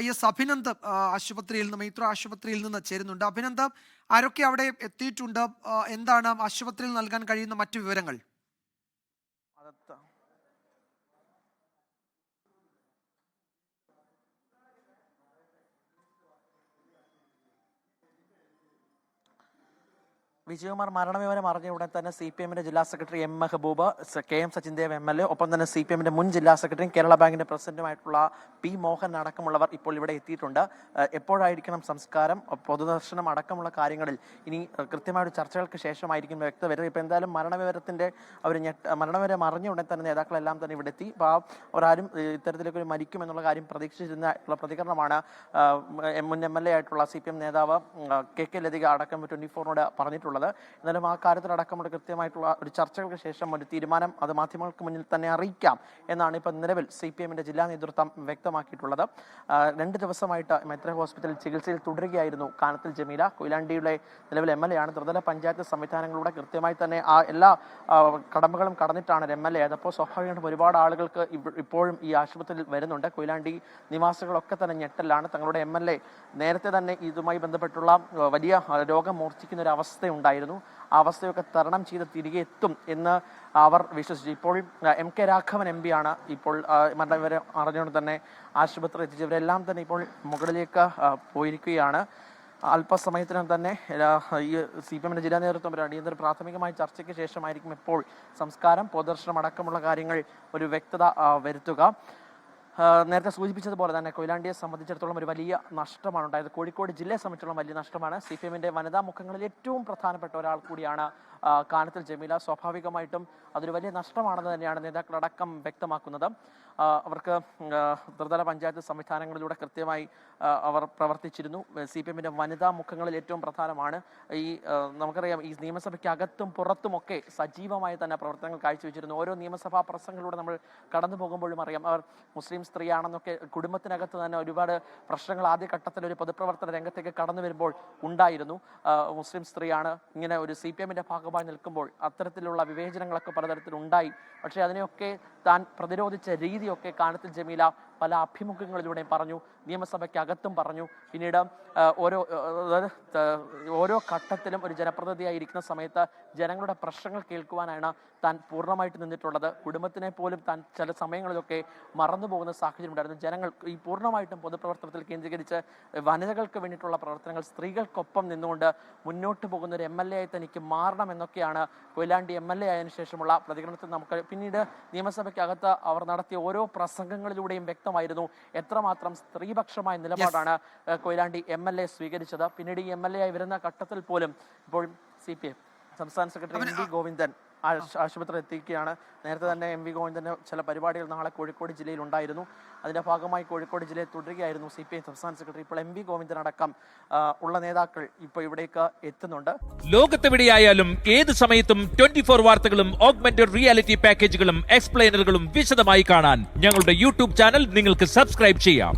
YS Abhinand ആശുപത്രിയിൽ നിന്ന് മൈത്ര ആശുപത്രിയിൽ നിന്ന് ചേരുന്നുണ്ട്. അഭിനന്ദ്, ആരൊക്കെ അവിടെ എത്തിയിട്ടുണ്ട്? എന്താണ് ആശുപത്രിയിൽ നൽകാൻ കഴിയുന്ന മറ്റു വിവരങ്ങൾ? വിജയകുമാർ മരണവിവരം അറിഞ്ഞ ഉടൻ തന്നെ CPM-ന്റെ ജില്ലാ secretary M Mehaboob, KM Sachindev MLA, ഒപ്പം തന്നെ CPM-ന്റെ മുൻ ജില്ലാ സെക്രട്ടറിയും കേരള ബാങ്കിന്റെ പ്രസിഡന്റുമായിട്ടുള്ള P മോഹൻ അടക്കമുള്ളവർ ഇപ്പോൾ ഇവിടെ എത്തിയിട്ടുണ്ട്. എപ്പോഴായിരിക്കണം സംസ്കാരം, പൊതുദർശനം അടക്കമുള്ള കാര്യങ്ങളിൽ ഇനി കൃത്യമായൊരു ചർച്ചകൾക്ക് ശേഷമായിരിക്കും വ്യക്തത വരിക. ഇപ്പോൾ എന്തായാലും മരണവിവരം അറിഞ്ഞ ഉടൻ തന്നെ നേതാക്കളെല്ലാം തന്നെ ഇവിടെ എത്തി. അവരാരും ഇത്തരത്തിലേക്കൊരു മരിക്കുമെന്നുള്ള കാര്യം പ്രതീക്ഷിച്ചിരുന്നുള്ള പ്രതികരണമാണ് മുൻ MLA ആയിട്ടുള്ള CPM നേതാവ് KK ലതിക അടക്കം 24നോട് പറഞ്ഞിട്ടുള്ളത്. എന്നാലും ആ കാര്യത്തിലടക്കമുള്ള കൃത്യമായിട്ടുള്ള ഒരു ചർച്ചകൾക്ക് ശേഷം ഒരു തീരുമാനം അത് മാധ്യമങ്ങൾക്ക് മുന്നിൽ തന്നെ അറിയിക്കാം എന്നാണ് ഇപ്പോൾ നിലവിൽ CPM-ന്റെ ജില്ലാ നേതൃത്വം വ്യക്തമാക്കിയിട്ടുള്ളത്. 2 ദിവസമായിട്ട് മൈത്ര ഹോസ്പിറ്റലിൽ ചികിത്സയിൽ തുടരുകയായിരുന്നു കാനത്തിൽ ജമീല. കൊയിലാണ്ടിയുടെ നിലവിൽ MLA ആണ്. ത്രിതല പഞ്ചായത്ത് സംവിധാനങ്ങളുടെ കൃത്യമായി തന്നെ ആ എല്ലാ കടമ്പകളും കടന്നിട്ടാണ് MLA ആയത്. അപ്പോൾ സ്വാഭാവികമായിട്ടും ഒരുപാട് ആളുകൾക്ക് ഇപ്പോഴും ഈ ആശുപത്രിയിൽ വരുന്നുണ്ട്. കൊയിലാണ്ടി നിവാസികളൊക്കെ തന്നെ ഞെട്ടലാണ്. തങ്ങളുടെ MLA നേരത്തെ തന്നെ ഇതുമായി ബന്ധപ്പെട്ടുള്ള വലിയ രോഗം മൂർച്ഛിക്കുന്ന ഒരു അവസ്ഥയുണ്ടായിരുന്നു. ആ അവസ്ഥയൊക്കെ തരണം ചെയ്ത് തിരികെ എത്തും എന്ന് അവർ വിശ്വസിച്ചു. ഇപ്പോൾ MK രാഘവൻ MP ആണ് ഇപ്പോൾ മരണവിവരം അറിഞ്ഞുകൊണ്ട് തന്നെ ആശുപത്രി എത്തിച്ചത്. ഇവരെല്ലാം തന്നെ ഇപ്പോൾ മുകളിലേക്ക് പോയിരിക്കുകയാണ്. അല്പസമയത്തിനും തന്നെ ഈ CPM-ന്റെ ജില്ലാ നേതൃത്വം ഒരു അടിയന്തര പ്രാഥമികമായ ചർച്ചയ്ക്ക് ശേഷമായിരിക്കും ഇപ്പോൾ സംസ്കാരം, പൊതുദർശനം അടക്കമുള്ള കാര്യങ്ങൾ ഒരു വ്യക്തത വരുത്തുക. നേരത്തെ സൂചിപ്പിച്ചതുപോലെ തന്നെ കൊയിലാണ്ടിയെ സംബന്ധിച്ചിടത്തോളം ഒരു വലിയ നഷ്ടമാണ് ഉണ്ടായത്. കോഴിക്കോട് ജില്ലയെ സംബന്ധിച്ചിടത്തോളം വലിയ നഷ്ടമാണ്. CPM-ന്റെ വനിതാ മുഖങ്ങളിൽ ഏറ്റവും പ്രധാനപ്പെട്ട ഒരാൾ കൂടിയാണ് കാനത്തിൽ ജമീല. സ്വാഭാവികമായിട്ടും അതൊരു വലിയ നഷ്ടമാണെന്ന് തന്നെയാണ് നേതാക്കളടക്കം വ്യക്തമാക്കുന്നത്. അവർക്ക് ത്രിതല പഞ്ചായത്ത് സംവിധാനങ്ങളിലൂടെ കൃത്യമായി അവർ പ്രവർത്തിച്ചിരുന്നു. CPM-ന്റെ വനിതാ മുഖങ്ങളിൽ ഏറ്റവും പ്രധാനമാണ്. നമുക്കറിയാം ഈ നിയമസഭയ്ക്ക് അകത്തും പുറത്തുമൊക്കെ സജീവമായി തന്നെ പ്രവർത്തനങ്ങൾ കാഴ്ചവെച്ചിരുന്നു. ഓരോ നിയമസഭാ പ്രസംഗങ്ങളിലൂടെ നമ്മൾ കടന്നു പോകുമ്പോഴും അറിയാം അവർ മുസ്ലിം സ്ത്രീയാണെന്നൊക്കെ. കുടുംബത്തിനകത്ത് തന്നെ ഒരുപാട് പ്രശ്നങ്ങൾ ആദ്യഘട്ടത്തിൽ ഒരു പൊതുപ്രവർത്തന രംഗത്തേക്ക് കടന്നു വരുമ്പോൾ ഉണ്ടായിരുന്നു. മുസ്ലിം സ്ത്രീയാണ്, ഇങ്ങനെ ഒരു CPM-ന്റെ ഭാഗമായി നിൽക്കുമ്പോൾ അത്തരത്തിലുള്ള വിവേചനങ്ങളൊക്കെ പലതരത്തിലുണ്ടായി. പക്ഷേ അതിനെയൊക്കെ താൻ പ്രതിരോധിച്ച രീതിയൊക്കെ കാനത്തിൽ ജമീല പല അഭിമുഖങ്ങളിലൂടെയും പറഞ്ഞു, നിയമസഭയ്ക്കകത്തും പറഞ്ഞു. പിന്നീട് ഓരോ ഘട്ടത്തിലും ഒരു ജനപ്രതിനിധിയായിരിക്കുന്ന സമയത്ത് ജനങ്ങളുടെ പ്രശ്നങ്ങൾ കേൾക്കുവാനാണ് താൻ പൂർണ്ണമായിട്ട് നിന്നിട്ടുള്ളത്. കുടുംബത്തിനെ പോലും താൻ ചില സമയങ്ങളിലൊക്കെ മറന്നുപോകുന്ന സാഹചര്യം ഉണ്ടായിരുന്നു. ജനങ്ങൾ ഈ പൂർണ്ണമായിട്ടും പൊതുപ്രവർത്തനത്തിൽ കേന്ദ്രീകരിച്ച് വനിതകൾക്ക് വേണ്ടിയിട്ടുള്ള പ്രവർത്തനങ്ങൾ, സ്ത്രീകൾക്കൊപ്പം നിന്നുകൊണ്ട് മുന്നോട്ട് പോകുന്ന ഒരു MLA ആയി തനിക്ക് മാറണം എന്നൊക്കെയാണ് കൊയിലാണ്ടി MLA ആയതിനു ശേഷമുള്ള പ്രതികരണത്തിൽ നമുക്ക് പിന്നീട് നിയമസഭയ്ക്കകത്ത് അവർ നടത്തിയ ഓരോ പ്രസംഗങ്ങളിലൂടെയും വ്യക്തമായിരുന്നു എത്രമാത്രം സ്ത്രീപക്ഷമായ നിലപാടാണ് കൊയിലാണ്ടി MLA സ്വീകരിച്ചത്. പിന്നീട് ഈ MLA ആയി വരുന്ന ഘട്ടത്തിൽ പോലും ഇപ്പോൾ CPM സംസ്ഥാന സെക്രട്ടറി MV ഗോവിന്ദൻ ആശുപത്രി എത്തിക്കുകയാണ്. നേരത്തെ തന്നെ MV ഗോവിന്ദന് ചില പരിപാടികൾ നാളെ കോഴിക്കോട് ജില്ലയിൽ ഉണ്ടായിരുന്നു. അതിന്റെ ഭാഗമായി കോഴിക്കോട് ജില്ലയിൽ തുടരുകയായിരുന്നു CPM സംസ്ഥാന സെക്രട്ടറി. ഇപ്പോൾ MV ഗോവിന്ദൻ അടക്കം ഉള്ള നേതാക്കൾ ഇപ്പോൾ ഇവിടേക്ക് എത്തുന്നുണ്ട്. ലോകത്തെവിടെയായാലും ഏത് സമയത്തും 24 വാർത്തകളും ഓഗ്മെന്റഡ് റിയാലിറ്റി പാക്കേജുകളും എക്സ്പ്ലെയിനറുകളും വിശദമായി കാണാൻ ഞങ്ങളുടെ YouTube ചാനൽ നിങ്ങൾക്ക് സബ്സ്ക്രൈബ് ചെയ്യാം.